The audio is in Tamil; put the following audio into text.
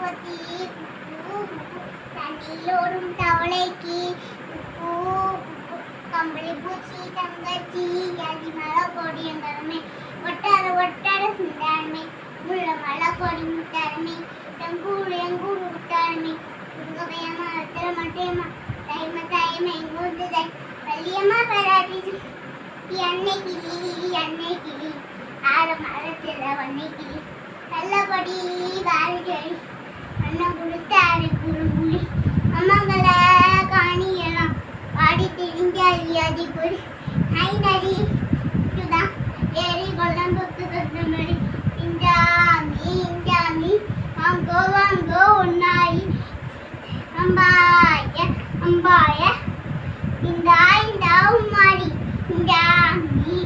கொத்தி தண்ணியிலோடும் தவளைக்கு கம்பளி பூச்சி தங்கச்சி அடி மலை கொடி எங்கருமே ஒட்டார ஒட்டார சுண்டாருமே முள்ள மலை கொடி முட்டாருமே எங்கூடு விட்டாருமே குடுக்கவையம்மா அத்தர மட்டையம்மா தைம எங்கூந்து தை வள்ளியம்மா பராட்டி அன்னை கிளி ஆற மரத்தில் வண்ணை கிளி நல்லபடி வாரி செடி அண்ணன் கொடுத்தாரு குறுகுழி அம்மாங்களை காணியெல்லாம் பாடி திரிஞ்சாலி அதி பொறி ஐ நடி சுதான் ஏறி கொல்லம்புக்கு கட்டுமடி இந்தாமி வாங்கோ ஒன்னாயி அம்பாய இந்த உம்மாடி இந்தாமி